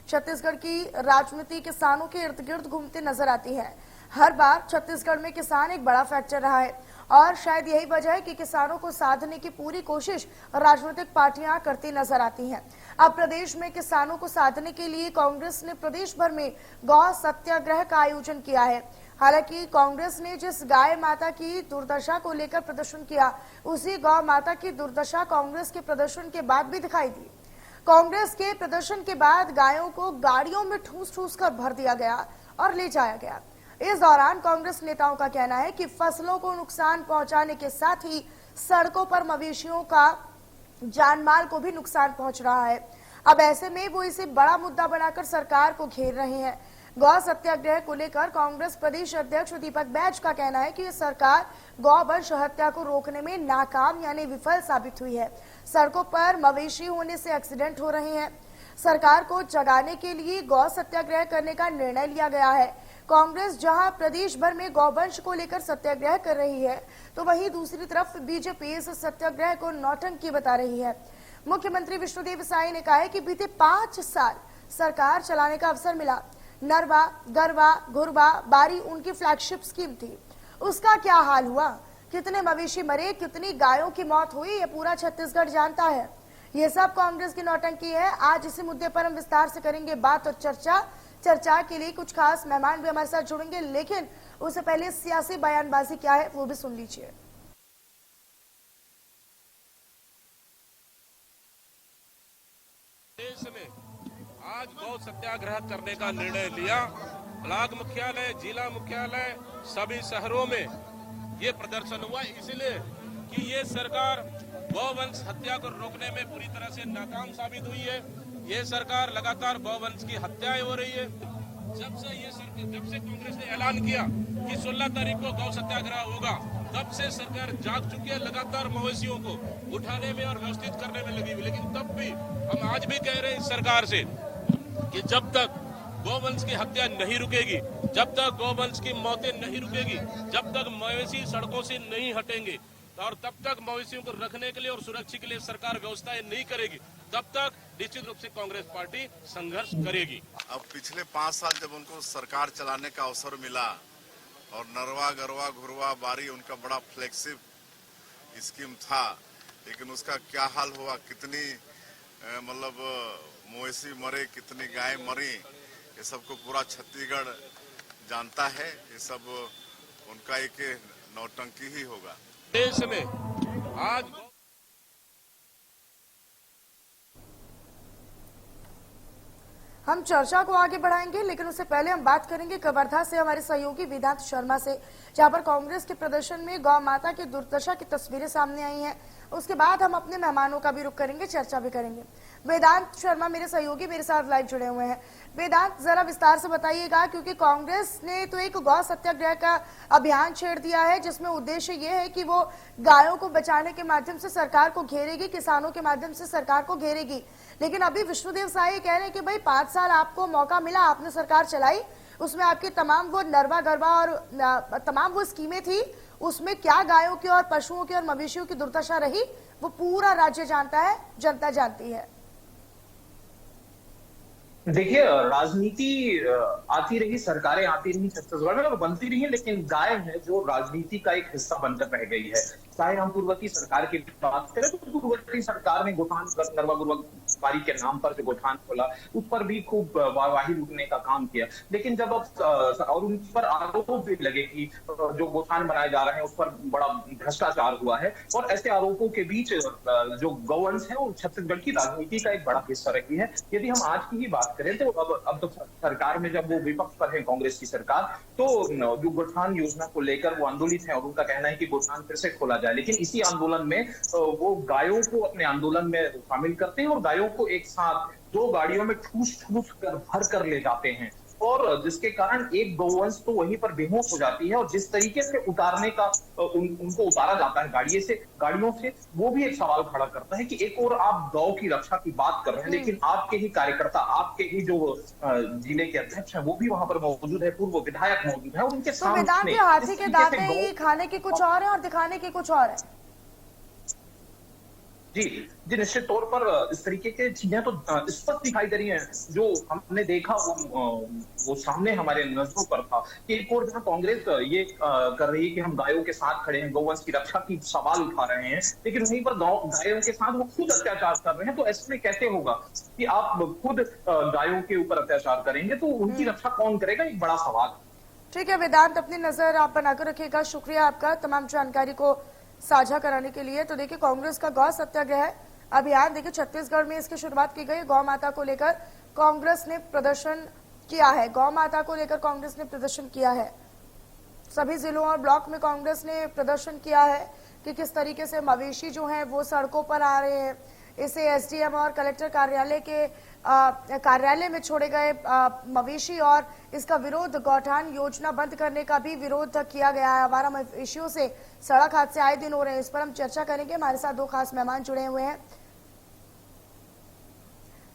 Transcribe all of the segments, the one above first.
छत्तीसगढ़ की राजनीति किसानों के इर्द गिर्द घूमते नजर आती है। हर बार छत्तीसगढ़ में किसान एक बड़ा फैक्टर रहा है और शायद यही वजह है कि किसानों को साधने की पूरी कोशिश राजनीतिक पार्टियां करती नजर आती हैं। अब प्रदेश में किसानों को साधने के लिए कांग्रेस ने प्रदेश भर में गौ सत्याग्रह का आयोजन किया है। हालांकि कांग्रेस ने जिस गाय माता की दुर्दशा को लेकर प्रदर्शन किया, उसी गौ माता की दुर्दशा कांग्रेस के प्रदर्शन के बाद भी दिखाई दी। कांग्रेस के प्रदर्शन के बाद गायों को गाड़ियों में ठूस ठूस कर भर दिया गया और ले जाया गया। इस दौरान कांग्रेस नेताओं का कहना है कि फसलों को नुकसान पहुंचाने के साथ ही सड़कों पर मवेशियों का जानमाल को भी नुकसान पहुंच रहा है। अब ऐसे में वो इसे बड़ा मुद्दा बनाकर सरकार को घेर रहे हैं। गौ सत्याग्रह को लेकर कांग्रेस प्रदेश अध्यक्ष दीपक बैज का कहना है कि ये सरकार गौवंश हत्या को रोकने में नाकाम यानी विफल साबित हुई है। सड़कों पर मवेशी होने से एक्सीडेंट हो रहे हैं। सरकार को जगाने के लिए गौ सत्याग्रह करने का निर्णय लिया गया है। कांग्रेस जहां प्रदेश भर में गौवंश को लेकर सत्याग्रह कर रही है, तो वहीं दूसरी तरफ बीजेपी इस सत्याग्रह को नौटंकी बता रही है। मुख्यमंत्री विष्णुदेव साय ने कहा है कि बीते 5 साल सरकार चलाने का अवसर मिला। नरवा, गरवा, घुरवा, बारी उनकी फ्लैगशिप स्कीम थी। उसका क्या हाल हुआ? कितने मवेशी मरे, कितनी गायों की मौत हुई, ये पूरा छत्तीसगढ़ जानता है। ये सब कांग्रेस की नौटंकी है। आज इसी मुद्दे पर हम विस्तार से करेंगे बात और चर्चा के लिए कुछ खास मेहमान भी हमारे साथ जुड़ेंगे, लेकिन उससे पहले सियासी बयानबाजी क्या है वो भी सुन लीजिए। देश में आज गौ सत्याग्रह करने का निर्णय लिया। ब्लॉक मुख्यालय, जिला मुख्यालय, सभी शहरों में ये प्रदर्शन हुआ, इसलिए कि ये सरकार गौवंश हत्या को रोकने में पूरी तरह से नाकाम साबित हुई है। ये सरकार लगातार गौवंश की हत्याएं हो रही है। जब से कांग्रेस ने ऐलान किया कि 16 तारीख को गौ सत्याग्रह होगा, तब से सरकार जाग चुकी है। लगातार मवेशियों को उठाने में और व्यवस्थित करने में लगी हुई, लेकिन तब भी हम आज भी कह रहे हैं इस सरकार से कि जब तक गौवंश की हत्या नहीं रुकेगी, जब तक गौवंश की मौतें नहीं रुकेगी, जब तक मवेशी सड़कों से नहीं हटेंगे और तब तक मवेशियों को रखने के लिए और सुरक्षा के लिए सरकार व्यवस्थाएं नहीं करेगी, तब तक निश्चित रूप से कांग्रेस पार्टी संघर्ष करेगी। अब पिछले 5 साल जब उनको सरकार चलाने का अवसर मिला और नरवा, गरवा, घुरवा, बारी उनका बड़ा फ्लैगशिप स्कीम था, लेकिन उसका क्या हाल हुआ, कितनी मतलब मवेशी मरे, कितनी गाय मरी, ये सबको पूरा छत्तीसगढ़ जानता है। ये सब उनका एक नौटंकी ही होगा। देश में आज हम चर्चा को आगे बढ़ाएंगे, लेकिन उससे पहले हम बात करेंगे कवर्धा से हमारे सहयोगी वेदांत शर्मा से, जहां पर कांग्रेस के प्रदर्शन में गौ माता की दुर्दशा की तस्वीरें सामने आई हैं। उसके बाद हम अपने मेहमानों का भी रुख करेंगे, चर्चा भी करेंगे। वेदांत शर्मा मेरे सहयोगी मेरे साथ लाइव जुड़े हुए हैं। वेदांत, जरा विस्तार से बताइएगा, क्योंकि कांग्रेस ने तो एक गौ सत्याग्रह का अभियान छेड़ दिया है, जिसमें उद्देश्य ये है कि वो गायों को बचाने के माध्यम से सरकार को घेरेगी, किसानों के माध्यम से सरकार को घेरेगी। लेकिन अभी विष्णुदेव साय कह रहे हैं कि भाई 5 साल आपको मौका मिला, आपने सरकार चलाई, उसमें आपकी तमाम वो नरवा, गरवा और तमाम वो स्कीमें थी, उसमें क्या गायों की और पशुओं की और मवेशियों की दुर्दशा रही वो पूरा राज्य जानता है, जनता जानती है। देखिए, राजनीति आती रही, सरकारें आती रही छत्तीसगढ़ में और बनती रही, लेकिन गाय है जो राजनीति का एक हिस्सा बनकर रह गई है। चाहे हम पूर्ववर्ती सरकार की बात करें तो पूर्ववर्ती सरकार ने गोठान नरवा गुरवा बारी के नाम पर जो गोठान खोला, उस पर भी खूब वाहवाही लूटने का काम किया। लेकिन जब अब और उन पर आरोप भी लगे कि जो गोठान बनाए जा रहे हैं उस पर बड़ा भ्रष्टाचार हुआ है, और ऐसे आरोपों के बीच जो गौवंश है वो छत्तीसगढ़ की राजनीति का एक बड़ा हिस्सा रही है। यदि हम आज की ही बात करें तो अब तो सरकार में जब वो विपक्ष पर है कांग्रेस की सरकार, तो जो गोठान योजना को लेकर वो आंदोलित है और उनका कहना है कि गोठान फिर से खोला जाए। लेकिन इसी आंदोलन में वो गायों को अपने आंदोलन में शामिल करते हैं और गायों को एक साथ 2 गाड़ियों में ठूस ठूस कर भर कर ले जाते हैं, और जिसके कारण एक गौवंश तो वहीं पर बेहोश हो जाती है। और जिस तरीके से उतारने का उनको उतारा जाता है गाड़ियों से, वो भी एक सवाल खड़ा करता है कि एक और आप गौ की रक्षा की बात कर रहे हैं, लेकिन आपके ही कार्यकर्ता, आपके ही जो जिले के अध्यक्ष हैं वो भी वहां पर मौजूद है, पूर्व विधायक मौजूद है, और उनके सामने हाथी के दांत खाने के कुछ और है और दिखाने के कुछ और है। जी जी, निश्चित तौर पर इस तरीके के चीजें तो स्पष्ट दिखाई दे रही हैं। जो हमने देखा वो सामने हमारे नजरों पर था कि एक और जहां कांग्रेस ये कर रही है कि हम गायों के साथ खड़े हैं, गौवंश की रक्षा की सवाल उठा रहे हैं, लेकिन वहीं पर गायों के साथ वो खुद अत्याचार कर रहे हैं। तो ऐसे में कैसे होगा कि आप खुद गायों के ऊपर अत्याचार करेंगे, तो उनकी रक्षा कौन करेगा, एक बड़ा सवाल। ठीक है वेदांत, अपनी नजर आप बनाकर रखिएगा। शुक्रिया आपका तमाम जानकारी को साझा कराने के लिए। तो देखिए, कांग्रेस का गौ सत्याग्रह अभियान देखिए छत्तीसगढ़ में इसकी शुरुआत की गई। गौ माता को लेकर कांग्रेस ने प्रदर्शन किया है, गौ माता को लेकर कांग्रेस ने प्रदर्शन किया है। सभी जिलों और ब्लॉक में कांग्रेस ने प्रदर्शन किया है कि किस तरीके से मवेशी जो हैं वो सड़कों पर आ रहे हैं। इसे एसडीएम और कलेक्टर कार्यालय में छोड़े गए मवेशी और इसका विरोध गौठान योजना बंद करने का भी विरोध किया गया है। आवारा मवेशियों से सड़क हादसे आए दिन हो रहे हैं। इस पर हम चर्चा करेंगे। हमारे साथ दो खास मेहमान जुड़े हुए हैं।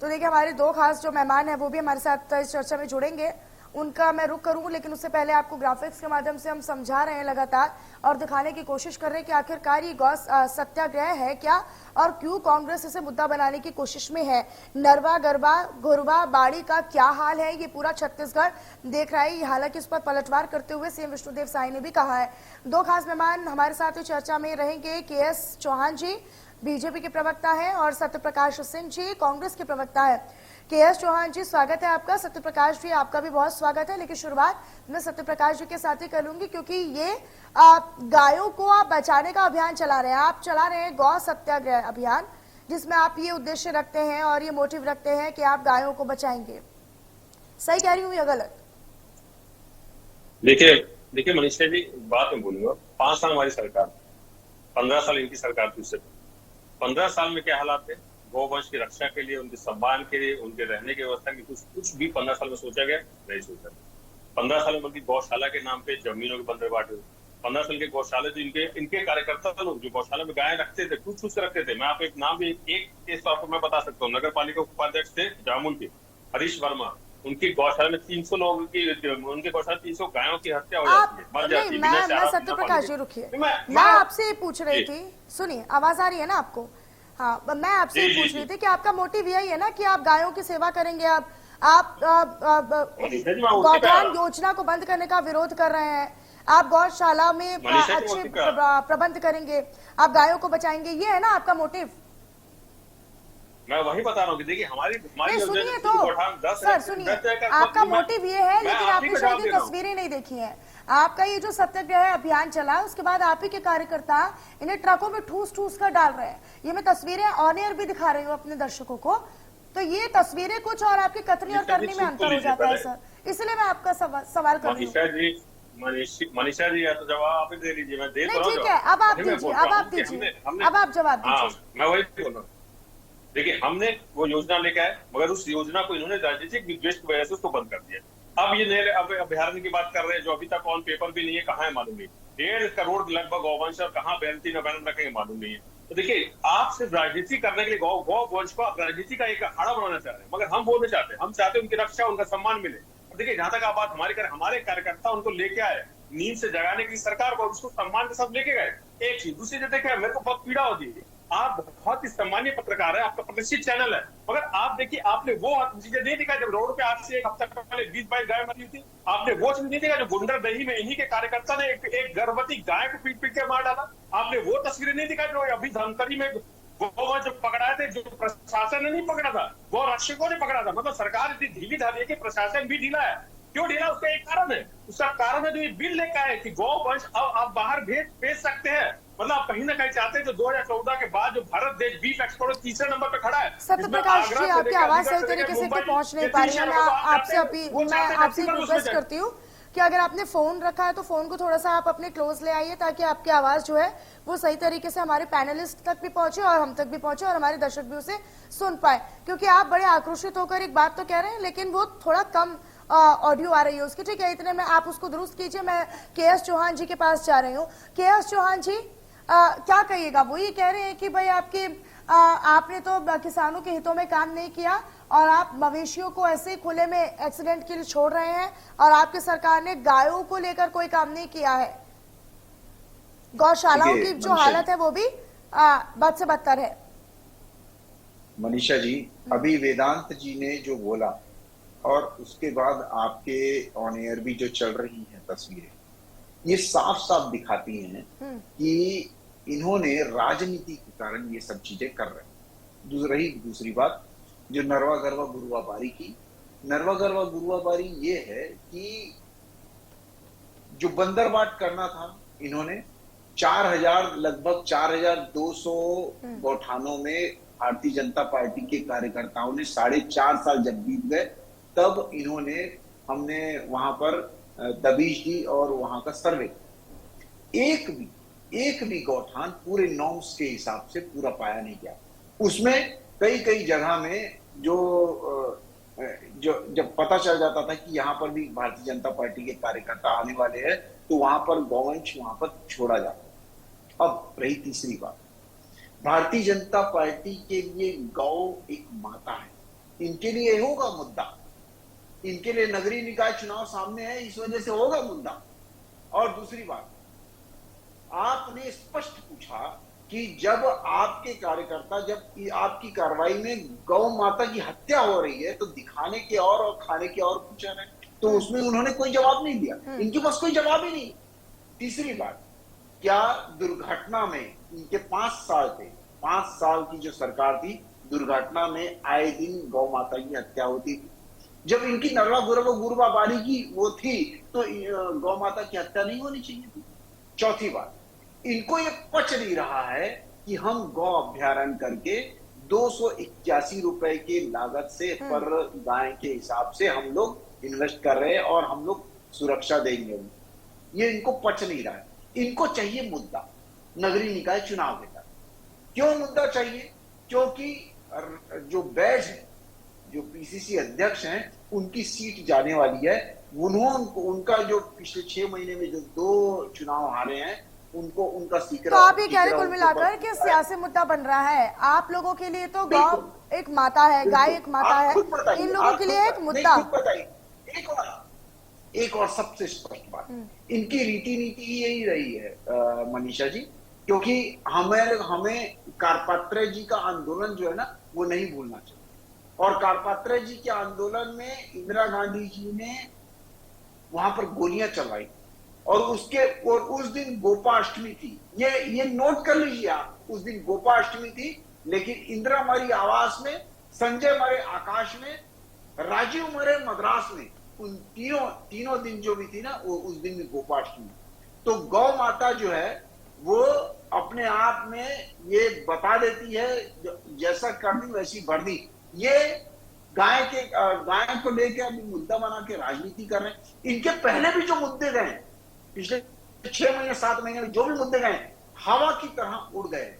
तो देखिए, हमारे दो खास जो मेहमान हैं वो भी हमारे साथ इस चर्चा में जुड़ेंगे। उनका मैं रुख करूंगा, लेकिन उससे पहले आपको ग्राफिक्स के माध्यम से हम समझा रहे हैं लगातार और दिखाने की कोशिश कर रहे हैं कि आखिरकार ये गौ सत्याग्रह है क्या और क्यों कांग्रेस इसे मुद्दा बनाने की कोशिश में है। नरवा गरबा घुरवा बाड़ी का क्या हाल है, ये पूरा छत्तीसगढ़ देख रहा है। हालांकि इस पर पलटवार करते हुए सीएम विष्णुदेव साय ने भी कहा है। दो खास मेहमान हमारे साथ चर्चा में रहेंगे। केएस चौहान जी बीजेपी के प्रवक्ता है और सत्यप्रकाश सिंह जी कांग्रेस के प्रवक्ता है। केएस चौहान जी, स्वागत है आपका। सत्यप्रकाश जी, आपका भी बहुत स्वागत है। लेकिन शुरुआत मैं सत्यप्रकाश जी के साथ ही करूंगी, क्योंकि ये गायों को आप बचाने का अभियान चला रहे हैं। आप चला रहे हैं गौ सत्याग्रह अभियान, जिसमें आप ये उद्देश्य रखते हैं और ये मोटिव रखते हैं कि आप गायों को बचाएंगे। सही कह रही हूँ या गलत? देखिए मनीषा जी, बात मैं बोलूंगा। 5 साल हमारी सरकार, 15 साल इनकी सरकार थी। उससे 15 साल में क्या हालात थे, गौवंश की रक्षा के लिए, उनके सम्मान के लिए, उनके रहने की व्यवस्था की कुछ भी 15 साल में सोचा गया नहीं सोचा। 15 साल में बल्कि गौशाला के नाम पे जमीनों के बंदर बांटे। 15 साल के गौशाला जो इनके कार्यकर्ता लोग जो गौशाला में गायें रखते थे, ठूस के रखते थे। मैं आपको एक नाम भी एक केस आपको मैं बता सकता हूँ। नगर पालिका उपाध्यक्ष थे जामुन के हरीश वर्मा। उनकी गौशाला में 300 लोगों की, उनके गौशाला 300 गायों की हत्या हो जाती है, मर जाती है। मैं सत्यप्रकाश जी रुकिए, मैं आपसे पूछ रही थी, सुनिए, आवाज आ रही है ना आपको? हाँ, मैं आपसे पूछ रही थी कि आपका मोटिव यही है ना कि आप गायों की सेवा करेंगे। आप गौठान योजना को बंद करने का विरोध कर रहे हैं। आप गौशाला में अच्छे प्रबंध करेंगे, आप गायों को बचाएंगे, ये है ना आपका मोटिव? मैं वही बता रहा हूँ कि देखिए हमारी सुनिए तो सर, सुनिए, आपका मोटिव ये है, लेकिन आपने शायद ये तस्वीरें नहीं देखी हैं। आपका ये जो सत्याग्रह अभियान चला है, उसके बाद आप ही के कार्यकर्ता इन्हें ट्रकों में ठूस कर डाल रहे हैं। ये मैं तस्वीरें ऑन एयर भी दिखा रही हूँ अपने दर्शकों को। तो ये तस्वीरें कुछ और आपकी कथनी और करनी में अंतर हो जाता है सर, इसलिए मैं आपका सवाल कर रही हूँ। मनीषा जी, या तो जवाब आप ही दे लीजिए। मैं दे तो ठीक है, अब आप दीजिए, अब आप जवाब दीजिए। मैं वही बोल रहा हूँ। देखिए, हमने वो योजना लेके आए, मगर उस योजना को इन्होंने राजनीतिक विद्वेष की वजह से उसको बंद कर दिया। अब ये नए अभ्यारण्य की बात कर रहे हैं जो अभी तक ऑन पेपर भी नहीं है, कहाँ है मालूम नहीं। 1.5 करोड़ लगभग गौवंश और कहाँ बैनती न बैन रखेंगे मालूम नहीं है। तो देखिए, आप सिर्फ राजनीति करने के लिए गौवंश को आप राजनीति का एक अखाड़ा बनाना चाह रहे हैं, मगर हम बोलना चाहते हैं, हम चाहते हैं उनकी रक्षा, उनका सम्मान मिले। और देखिए, जहां तक आप बात हमारे कार्यकर्ता उनको लेके आए, नींद से जगाने की सरकार को उसको सम्मान के साथ लेके गए। एक चीज, दूसरी चीज देखिए, मेरे को बहुत पीड़ा होती है। आप बहुत ही सम्मानीय पत्रकार है, आपका प्रतिष्ठित चैनल है, मगर आप देखिए, आपने वो चीजें नहीं दिखाई जब रोड पे आज से एक हफ्ता पहले 20-22 गाय मरी थी। आपने वो चीज नहीं देखा जो गुंडरदही में इन्हीं के कार्यकर्ता ने एक गर्भवती गाय को पीट के मार डाला। आपने वो तस्वीरें नहीं दिखाई जो अभी धमतरी में वो जो पकड़ाए थे, जो प्रशासन ने नहीं पकड़ा था, वो रक्षकों ने पकड़ा था। मतलब सरकार इतनी ढीली धारी है कि प्रशासन भी ढीला है। क्यों ढीला? उसका एक कारण है। उसका कारण है जो ये बिल लेकर आए कि गौवंश अब आप बाहर भेज सकते हैं। मतलब आप कहीं ना कहीं चाहते हैं जो 2014 के बाद जो भारत देश बीफ एक्सपोर्ट 3रे नंबर पे खड़ा है। सत्यप्रकाश जी, आपकी आवाज सही तरीके से पहुंच नहीं पा रही है। मैं आपसे रिक्वेस्ट करती हूँ कि अगर आपने फोन रखा है तो फोन को थोड़ा सा आप अपने क्लोज ले आइए, ताकि आपकी आवाज जो है वो सही तरीके से हमारे पैनलिस्ट तक भी पहुंचे और हम तक भी पहुंचे और हमारे दर्शक भी उसे सुन पाए। क्योंकि आप बड़े आक्रोशित होकर एक बात तो कह रहे हैं, लेकिन वो थोड़ा कम ऑडियो आ रही है उसकी। ठीक है, इतने में आप उसको दुरुस्त कीजिए। मैं केएस चौहान जी के पास जा रही हूँ। केएस चौहान जी, क्या कहिएगा? वो ये कह रहे हैं कि भाई आपने तो किसानों के हितों में काम नहीं किया और आप मवेशियों को ऐसे खुले में एक्सीडेंट के लिए छोड़ रहे हैं, और आपकी सरकार ने गायों को लेकर कोई काम नहीं किया है। गौशालाओं की जो हालत है वो भी बद से बदतर है। मनीषा जी, अभी वेदांत जी ने जो बोला और उसके बाद आपके ऑन एयर भी जो चल रही हैं तस्वीरें, ये साफ साफ दिखाती हैं कि इन्होंने राजनीति के कारण ये सब चीजें कर रहे हैं। दूसरी बात जो नरवा गरवा गुरुआबारी की, नरवा गरवा गुरुआबारी ये है कि जो बंदरबाट करना था इन्होंने 4000 लगभग 4200 गौठानों में भारतीय जनता पार्टी के कार्यकर्ताओं ने 4.5 साल जब बीत गए तब हमने वहां पर दबिश दी और वहां का सर्वे, एक भी गौठान पूरे नॉर्म्स के हिसाब से पूरा पाया नहीं गया। उसमें कई जगह में जो जब पता चल जाता था कि यहाँ पर भी भारतीय जनता पार्टी के कार्यकर्ता आने वाले हैं तो वहां पर गौवंश वहां पर छोड़ा जाता। अब रही तीसरी बात, भारतीय जनता पार्टी के लिए गौ एक माता है, इनके लिए होगा मुद्दा, इनके लिए नगरीय निकाय चुनाव सामने है, इस वजह से होगा मुद्दा। और दूसरी बात, आपने स्पष्ट पूछा कि जब आपके कार्यकर्ता, जब आपकी कार्रवाई में गौ माता की हत्या हो रही है तो दिखाने के और खाने के और पूछ रहे हैं, तो उसमें उन्होंने कोई जवाब नहीं दिया, इनके पास कोई जवाब ही नहीं। तीसरी बात, क्या दुर्घटना में इनके 5 साल थे, 5 साल की जो सरकार थी, दुर्घटना में आए दिन गौ माता की हत्या होती थी। जब इनकी नरवा गुरवा बारी की वो थी तो गौ माता की हत्या नहीं होनी चाहिए थी। चौथी बात, इनको ये पच नहीं रहा है कि हम गौ अभ्यारण्य करके 281 रुपए के लागत से पर गाय के हिसाब से हम लोग इन्वेस्ट कर रहे हैं और हम लोग सुरक्षा देंगे। ये इनको पच नहीं रहा है। इनको चाहिए मुद्दा नगरीय निकाय चुनाव के तहत। क्यों मुद्दा चाहिए? क्योंकि जो बैज है, जो पीसीसी अध्यक्ष हैं, उनकी सीट जाने वाली है। उनका जो पिछले 6 महीने में जो 2 चुनाव हारे हैं, उनको उनका सीकर। तो आप ये कह रहे कुल मिलाकर कि सियासी मुद्दा बन रहा है आप लोगों के लिए? तो गौ एक माता है, गाय एक माता है, इन लोगों के लिए एक मुद्दा। एक और सबसे स्पष्ट बात, इनकी रीति नीति ही यही रही है मनीषा जी, क्योंकि हमें कारपात्रे जी का आंदोलन जो है ना वो नहीं भूलना चाहिए। और कारपात्रे जी के आंदोलन में इंदिरा गांधी जी ने वहां पर गोलियां चलवाई और उस दिन गोपाष्टमी थी। ये नोट कर लीजिए आप, उस दिन गोपाष्टमी थी, लेकिन इंदिरा मरी आवास में, संजय मरे आकाश में, राजीव मरे मद्रास में, उन तीनों दिन जो भी थी ना वो उस दिन गोपाष्टमी। तो गौ माता जो है वो अपने आप में ये बता देती है, जैसा करनी वैसी बढ़नी। ये गाय को लेकर अभी मुद्दा बना के राजनीति कर रहे हैं। इनके पहले भी जो मुद्दे गए पिछले 6 महीने 7 महीने में, जो भी मुद्दे गए हवा की तरह उड़ गए,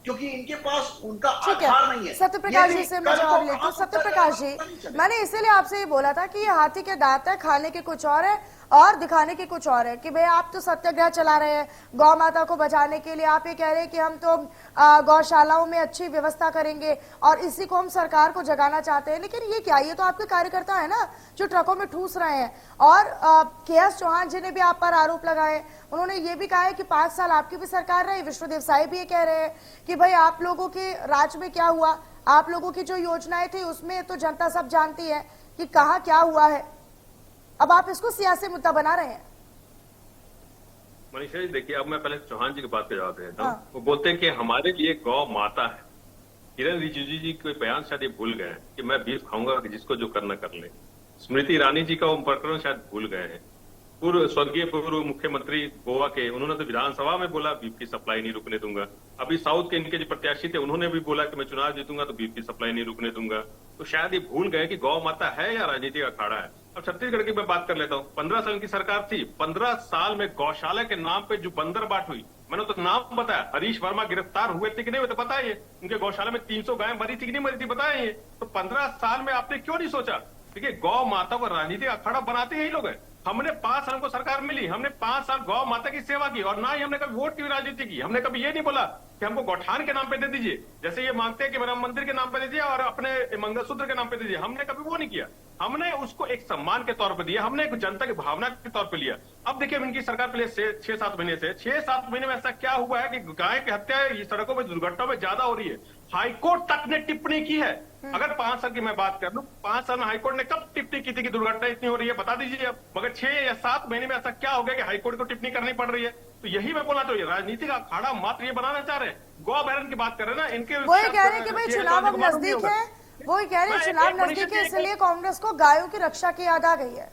क्योंकि इनके पास उनका आधार नहीं है। सत्यप्रकाश जी से मैं जवाब लेती हूँ। सत्यप्रकाश जी, मैंने इसीलिए आपसे ये बोला था कि ये हाथी के दांत है, खाने के कुछ और है और दिखाने के कुछ और है। कि भाई आप तो सत्याग्रह चला रहे हैं गौ माता को बचाने के लिए, आप ये कह रहे हैं कि हम तो गौशालाओं में अच्छी व्यवस्था करेंगे और इसी को हम सरकार को जगाना चाहते हैं। लेकिन ये क्या, ये तो आपके कार्यकर्ता है ना जो ट्रकों में ठूस रहे हैं। और के.एस. चौहान जी ने भी आप पर आरोप लगाए, उन्होंने ये भी कहा है कि 5 साल आपकी भी सरकार रही। विष्णुदेव साई भी ये कह रहे हैं कि भाई आप लोगों के राज में क्या हुआ, आप लोगों की जो योजनाएं थी उसमें तो जनता सब जानती है कि कहाँ क्या हुआ है। अब आप इसको सियासी मुद्दा बना रहे हैं। मनीषा जी देखिए, अब मैं पहले चौहान जी की बात का जवाब देता हूँ। वो बोलते हैं कि हमारे लिए गौ माता है। किरण रिजिजू जी कोई बयान शायद ये भूल गए हैं कि मैं बीफ खाऊंगा जिसको जो करना कर ले। स्मृति ईरानी जी का वो प्रकरण शायद भूल गए हैं। पूर्व मुख्यमंत्री गोवा के, उन्होंने तो विधानसभा में बोला बीफ की सप्लाई नहीं रुकने दूंगा। अभी साउथ के इनके जो प्रत्याशी थे उन्होंने भी बोला कि मैं चुनाव जीतूंगा तो बीफ की सप्लाई नहीं रुकने दूंगा। तो शायद ये भूल गए कि गौ माता है या राजनीतिक अखाड़ा है। अब छत्तीसगढ़ की मैं बात कर लेता हूँ। 15 साल की सरकार थी, 15 साल में गौशाला के नाम पे जो बंदरबाट हुई, मैंने तो नाम बताया। हरीश वर्मा गिरफ्तार हुए थे कि नहीं हुए थे बताइए। उनके गौशाला में 300 गाय मरी थी कि नहीं मरी थी बताइए। तो 15 साल में आपने क्यों नहीं सोचा? देखिए, गौ माता को राजनीतिक अखाड़ा बनाते यही लोग हैं। हमने 5 साल को सरकार मिली, हमने 5 साल गौ माता की सेवा की और ना ही हमने कभी वोट की राजनीति की। हमने कभी ये नहीं बोला कि हमको गौठान के नाम पे दे दीजिए, जैसे ये मांगते हैं कि राम मंदिर के नाम पे दीजिए और अपने मंगलसूत्र के नाम पे दीजिए। हमने कभी वो नहीं किया। हमने उसको एक सम्मान के तौर पर दिया, हमने एक जनता की भावना के तौर पर लिया। अब देखिए इनकी सरकार पहले 6-7 महीने से 6-7 महीने में ऐसा क्या हुआ है कि गाय की हत्या सड़कों में दुर्घटनाओं में ज्यादा हो रही है। हाईकोर्ट तक ने टिप्पणी की है। अगर 5 साल की मैं बात कर लूं, 5 साल में हाईकोर्ट ने कब टिप्पणी की थी कि दुर्घटना इतनी हो रही है, बता दीजिए अब। मगर 6 या 7 महीने में ऐसा क्या हो गया कि हाईकोर्ट को टिप्पणी करनी पड़ रही है? तो यही मैं बोलना चाहिए, राजनीति का अखाड़ा मात्र ये बनाना चाह रहे हैं। गौ अभयारण्य की बात कर रहे हैं ना, इनके वही कह रहे हैं कि भाई चुनाव अब नजदीक है, वही कह रहे हैं चुनाव नजदीक है, इसलिए कांग्रेस को गायों की रक्षा की याद आ गई है।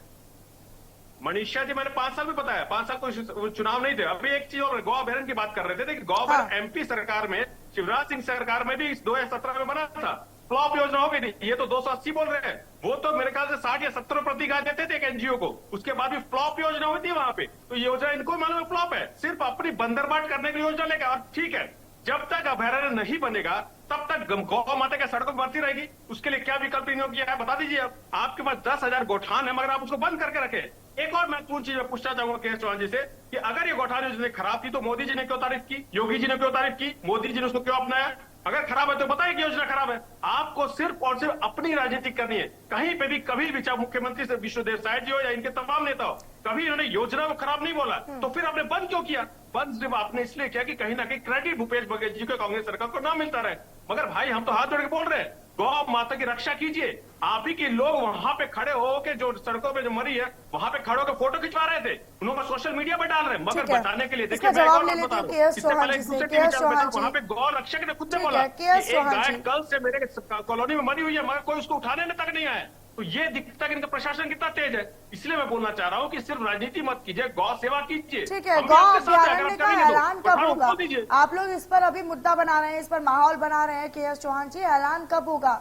मनीषा जी, मैंने 5 साल भी बताया, 5 साल कोई चुनाव नहीं थे। अभी एक चीज और, गौ अभयारण्य की बात कर रहे थे कि गौ अभयारण्य एमपी सरकार में, शिवराज सिंह सरकार में भी 2017 में बना था, फ्लॉप योजना हो गई थी। ये तो 280 बोल रहे हैं, वो तो मेरे ख्याल से 60 या 70 प्रति गाय देते थे एक एनजीओ को, उसके बाद भी फ्लॉप योजना हुई थी वहां पे। तो ये योजना इनको मालूम है फ्लॉप है, सिर्फ अपनी बंदरबाट करने की योजना लेकर। और ठीक है, जब तक अभयारण्य नहीं बनेगा तब तक गौ माता के सड़कों पर बढ़ती रहेगी। उसके लिए क्या विकल्प इन्होंने किया है बता दीजिए। अब आपके पास 10,000 गोठान है, मगर आप उसको बंद करके रखे। एक और महत्वपूर्ण चीज मैं पूछना चाहूंगा के चौहान जी से कि अगर ये गौठान योजना खराब थी तो मोदी जी ने क्यों तारीफ की, योगी जी ने क्यों तारीफ की, मोदी जी ने उसको क्यों अपनाया? अगर खराब है तो बताइए कि योजना खराब है। आपको सिर्फ और सिर्फ अपनी राजनीति करनी है। कहीं पे भी कभी भी, चाहे मुख्यमंत्री से विश्वदेव साय जी हो या इनके तमाम नेता हो, कभी इन्होंने योजना को खराब नहीं बोला। तो फिर आपने बंद क्यों किया? बंद सिर्फ आपने इसलिए किया कि कहीं ना कहीं क्रेडिट भूपेश बघेल जी को, कांग्रेस सरकार को ना मिलता रहे। मगर भाई हम तो हाथ जोड़ के बोल रहे हैं, गौ माता की रक्षा कीजिए। आप ही के लोग वहां पे खड़े हो के, जो सड़कों पे जो मरी है वहां पे खड़े होकर फोटो खिंचवा रहे थे, उन्होंने सोशल मीडिया पे डाल रहे हैं। मगर बचाने के लिए देखिए, मैं जवाब ले लेते हैं केएस चौहान जी से। वहां पे गौ रक्षक ने खुद से बोला कि एक गाय कल से मेरे कॉलोनी में मरी हुई है, मगर कोई उसको उठाने तक नहीं आया। तो ये दिखता है कि इनका प्रशासन कितना तेज है। इसलिए मैं बोलना चाह रहा हूँ कि सिर्फ राजनीति मत कीजिए, गौ सेवा कीजिए। ठीक है, गौ अभयारण्य का ऐलान कब होगा? आप लोग इस पर अभी मुद्दा बना रहे हैं, इस पर माहौल बना रहे हैं, केएस चौहान जी ऐलान कब होगा?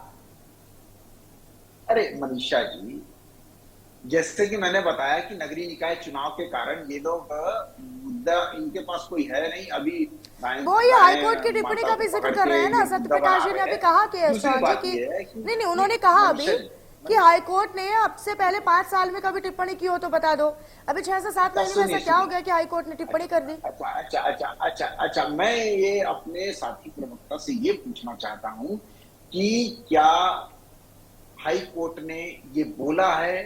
अरे मनीषा जी, जैसे कि मैंने बताया कि नगरीय निकाय चुनाव के कारण ये लोग मुद्दा इनके पास कोई है नहीं। अभी वो ये हाईकोर्ट की टिप्पणी का भी जिक्र कर रहे हैं ना, सत्यप्रकाश जी ने अभी कहा केएस चौहान जी की, नहीं उन्होंने कहा अभी कि हाईकोर्ट ने अब से पहले 5 साल में कभी टिप्पणी की हो तो बता दो। अभी 6 से 7 महीने में ऐसा क्या हो गया कि हाईकोर्ट ने टिप्पणी कर दी? अच्छा, मैं ये अपने साथी प्रवक्ता से ये पूछना चाहता हूँ कि क्या हाई कोर्ट ने ये बोला है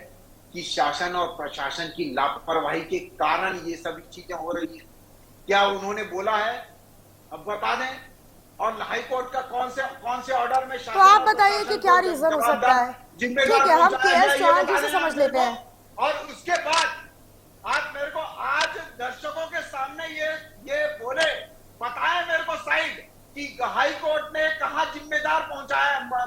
कि शासन और प्रशासन की लापरवाही के कारण ये सभी चीजें हो रही है? क्या उन्होंने बोला है? अब बता दें। और हाई कोर्ट का कौन से ऑर्डर में तो आप बताइए कि क्या रीजन हो सकता है? ठीक है, हम केएस चौहान जी से समझ लेते हैं। और उसके बाद आप मेरे को आज दर्शकों के सामने ये बोले, बताया मेरे को साइड कि हाई कोर्ट ने कहा जिम्मेदार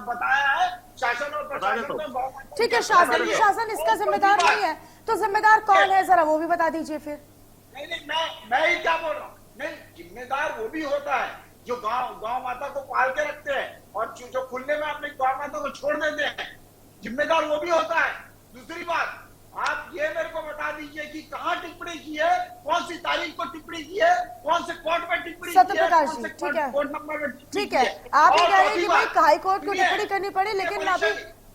बताया है शासन और प्रशासन को। ठीक है, शासन इसका जिम्मेदार नहीं है, तो जिम्मेदार कौन है जरा वो भी बता दीजिए फिर। नहीं, मैं ही क्या बोल रहा हूँ। नहीं, जिम्मेदार वो भी होता है जो गांव माता को पाल के रखते हैं और जो खुले में अपनी गांव माता को छोड़ देते हैं, जिम्मेदार वो भी होता है। दूसरी बात, आप ये मेरे को बता दीजिए कि कहाँ टिप्पणी की है, कौन सी तारीख को टिप्पणी की है, कौन से कोर्ट में टिप्पणी की है, सत्यप्रकाश जी, ठीक है, कोर्ट नंबर में ठीक है। आप ये कह रहे हैं कि भाई हाई कोर्ट को टिप्पणी करनी पड़े, लेकिन अभी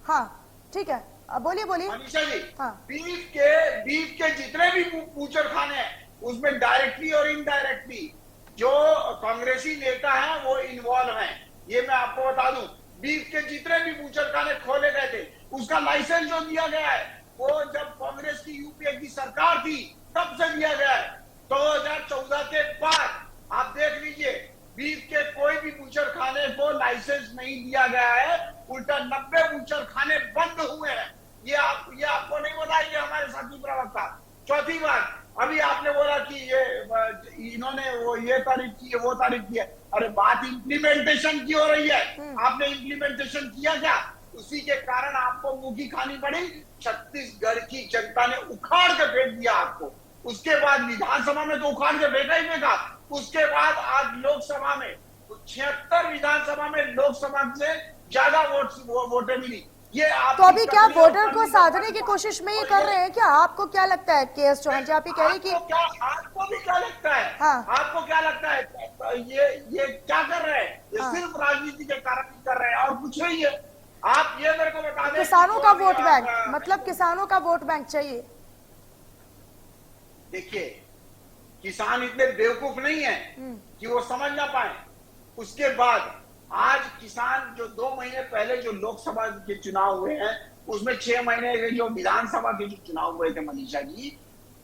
हाँ ठीक है, अब बोलिए मनीषा जी। हाँ, बीफ के जितने भी बूचर खाने हैं उसमें डायरेक्टली और इनडायरेक्टली जो कांग्रेसी नेता हैं वो इन्वॉल्व हैं। ये मैं आपको बता दूं, बीफ के जितने भी बूचर खाने खोले गए थे उसका लाइसेंस जो दिया गया है वो जब कांग्रेस की यूपीए की सरकार थी तब से दिया गया है। 2014 के बाद आप देख लीजिए, बीफ के कोई भी बूचर खाने को लाइसेंस नहीं दिया गया है, उल्टा 90 बूचर खाने बंद हुए हैं। ये आपको नहीं बताएंगे हमारे साथी प्रवक्ता। चौथी बात, अभी आपने बोला कि ये इन्होंने वो ये तारीफ की है, वो तारीफ की है। अरे बात इम्प्लीमेंटेशन की हो रही है, आपने इम्प्लीमेंटेशन किया क्या? उसी के कारण आपको मुंह की खानी पड़ी। छत्तीसगढ़ की जनता ने उखाड़ के फेंक दिया आपको। उसके बाद विधानसभा में तो उखाड़ के फेंका ही फेंका। उसके बाद आज लोकसभा में 76 विधानसभा में लोकसभा से ज्यादा वोटें मिली। ये तो अभी क्या वोटर को साधने की कोशिश में ये कर रहे हैं क्या? आपको क्या लगता है केएस चौहान जी? आप ही कह रहे कि आपको भी क्या लगता है? हाँ, आपको क्या लगता है? ये क्या कर रहे हैं? ये सिर्फ राजनीति के कारण कर रहे हैं और कुछ नहीं है। आप ये मेरे को बता दें, किसानों का वोट बैंक, मतलब किसानों का वोट बैंक चाहिए। देखिए, किसान इतने बेवकूफ नहीं है कि वो समझ ना पाए। उसके बाद आज किसान जो 2 महीने पहले जो लोकसभा के चुनाव हुए हैं उसमें 6 महीने के जो विधानसभा के जो चुनाव हुए थे मनीषा जी,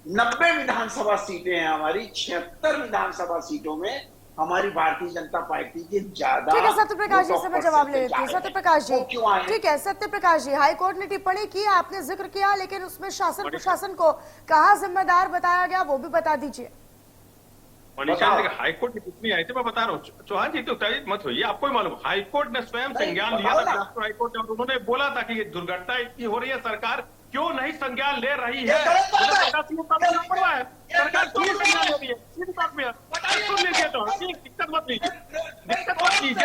90 विधानसभा सीटें हैं हमारी, 76 विधानसभा सीटों में हमारी भारतीय जनता पार्टी के ज्यादा। ठीक है सत्य प्रकाश जी से मैं जवाब ले लेती हूँ। सत्य प्रकाश जी, क्यों आए? ठीक है सत्य प्रकाश जी, हाईकोर्ट ने टिप्पणी की, आपने जिक्र किया, लेकिन उसमें शासन प्रशासन को कहाँ जिम्मेदार बताया गया वो भी बता दीजिए। मनीषा जी, हाईकोर्ट की टिप्पणी आई थी, मैं बता रहा हूँ। चौहान जी तो उत्तेजित मत होइए, आपको ही मालूम, हाईकोर्ट ने स्वयं संज्ञान लिया था, राष्ट्रीय हाईकोर्ट ने, और उन्होंने बोला था कि ये दुर्घटना इतनी हो रही है, सरकार क्यों नहीं संज्ञान ले रही है। सरकार क्यों संज्ञान ले रही है, सीधी बात में सुन लीजिए, तो दिक्कत मत लीजिए,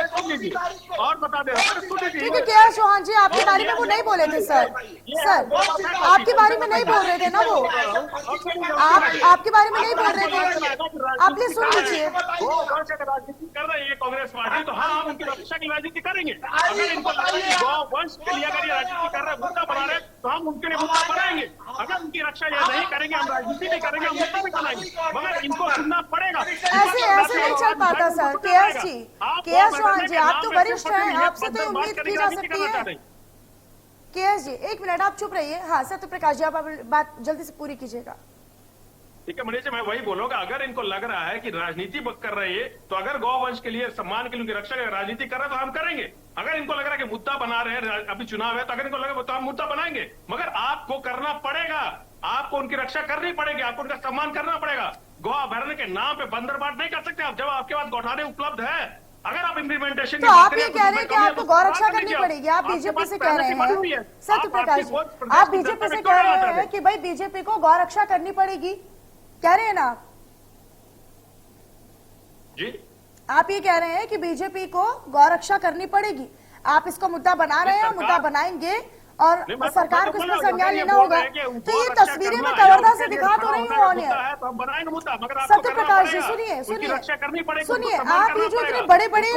सुन लीजिए और बता दे रहा हूँ, सुन लीजिए। ठीक है क्या चौहान जी, आपके बारे में वो नहीं बोले थे सर, आपके बारे में नहीं बोल रहे थे ना वो, आपके बारे में नहीं बोल रहे थे, आप प्लीज सुन लीजिए। राजनीति कर रही है कांग्रेस पार्टी, तो हाँ, हम उनकी रक्षा की राजनीति करेंगे। अगर इनको लग रहा है गौ वंश के लिए अगर ये राजनीति कर रहे हैं, मुद्दा बना रहे हैं, तो हम उनके लिए मुद्दा बनाएंगे। अगर उनकी रक्षा ये नहीं करेंगे, हम राजनीति नहीं करेंगे, हम मुद्दा भी बनाएंगे, मगर इनको सुनना पड़ेगा। ऐसे नहीं चल पाता सर। केएस चौहान जी, आप तो वरिष्ठ हैं, आपसे तो उम्मीद की जा सकती है। केएस जी एक मिनट आप चुप रहिए। हाँ सत्य प्रकाश जी, आप बात जल्दी से पूरी कीजिएगा। ठीक है मनीष, मैं वही बोलूंगा, अगर इनको लग रहा है कि राजनीति कर रही है, तो अगर गौवंश के लिए, सम्मान के लिए उनकी रक्षा की राजनीति कर रहे हैं तो हम करेंगे। अगर इनको लग रहा है कि मुद्दा बना रहे हैं, अभी चुनाव है, तो अगर इनको लगे तो हम मुद्दा बनाएंगे, मगर आपको करना पड़ेगा, आपको उनकी रक्षा करनी पड़ेगी, आपको उनका सम्मान करना पड़ेगा। गौ अभयारण्य के नाम पे बंदरबाट नहीं कर सकते आप, जब आपके पास गौठाने उपलब्ध है। अगर आप इम्प्लीमेंटेशन, तो आप ये कह रहे हैं कि आपको गौरक्षा करनी पड़ेगी, आप बीजेपी से कह रहे हैं, सत्य प्रकाश जी आप बीजेपी से कह रहे हैं कि भाई बीजेपी को गौरक्षा करनी पड़ेगी, कह रहे हैं ना जी? आप ये कह रहे हैं कि बीजेपी को गौरक्षा करनी पड़ेगी, आप इसको मुद्दा बना रहे हैं, मुद्दा बनाएंगे और सरकार को इसमें संज्ञान लेना होगा। तो ये तस्वीरें में कवर्धा से दिखा तो रही हूँ ऑनियर। सत्य प्रकाश जी सुनिए, सुनिए, आप ये जो इतने बड़े बड़े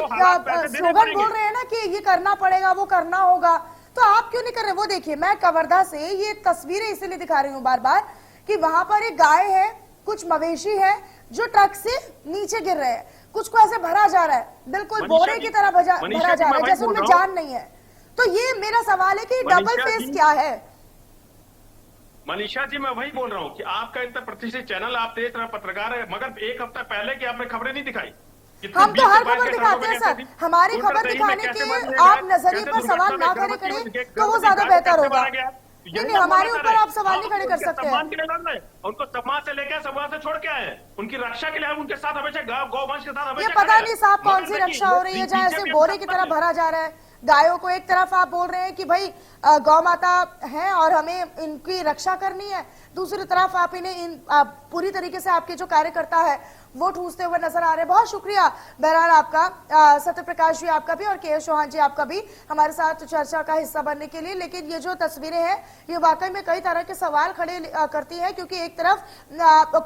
स्लोगन बोल रहे हैं ना कि ये करना पड़ेगा, वो करना होगा, तो आप क्यों नहीं कर रहे? वो देखिए, मैं कवर्धा से ये तस्वीरें इसीलिए दिखा रही हूँ बार बार कि वहां पर एक गाय है, कुछ मवेशी है जो ट्रक से नीचे गिर रहे हैं, कुछ को ऐसे भरा जा रहा है, बिल्कुल बोरे की तरह भरा जा रहा है, जैसे उनमें जान नहीं है। तो ये मेरा सवाल है कि डबल फेस क्या है? मनीषा जी, मैं वही बोल रहा हूँ कि आपका इतना प्रतिष्ठित चैनल, आप तेज तरह पत्रकार है, मगर एक हफ्ता पहले की आपने खबरें नहीं दिखाई। हम तो हर खबर दिखाते हैं सर, हमारी खबर दिखाने के आप नजरिए पर सवाल ना खड़े करें तो वो ज्यादा बेहतर होगा। नहीं, हमारे ऊपर आप सवाल नहीं खड़े कर सकते हैं। उनको सम्मान से लेकर सम्मान से छोड़ के आए, उनकी रक्षा के लिए हम उनके साथ हमेशा गौवंश के साथ हमेशा। ये पता नहीं साहब कौन सी रक्षा हो रही है, जहाँ ऐसे बोरे की तरह भरा जा रहा है गायों को। एक तरफ आप बोल रहे हैं कि भाई गौ माता है और हमें इनकी रक्षा करनी है, दूसरी तरफ आप इन्हें पूरी तरीके से आपके जो कार्यकर्ता है वो ठूसते हुए नजर आ रहे हैं। बहुत शुक्रिया बहरहाल आपका, सत्य प्रकाश जी आपका भी और केएस चौहान जी आपका भी हमारे साथ चर्चा का हिस्सा बनने के लिए। लेकिन ये जो तस्वीरें हैं ये वाकई में कई तरह के सवाल खड़े करती हैं, क्योंकि एक तरफ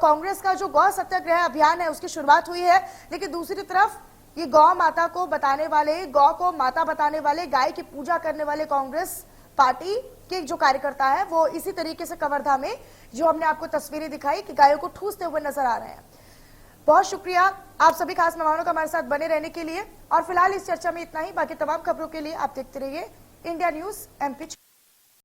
कांग्रेस का जो गौ सत्याग्रह अभियान है उसकी शुरुआत हुई है, लेकिन दूसरी तरफ ये गौ माता को बताने वाले, गौ को माता बताने वाले, गाय की पूजा करने वाले कांग्रेस पार्टी के जो कार्यकर्ता है वो इसी तरीके से कवर्धा में जो हमने आपको तस्वीरें दिखाई कि गायों को ठूसते हुए नजर आ रहे हैं। बहुत शुक्रिया आप सभी खास मेहमानों का हमारे साथ बने रहने के लिए, और फिलहाल इस चर्चा में इतना ही। बाकी तमाम खबरों के लिए आप देखते रहिए इंडिया न्यूज एमपी।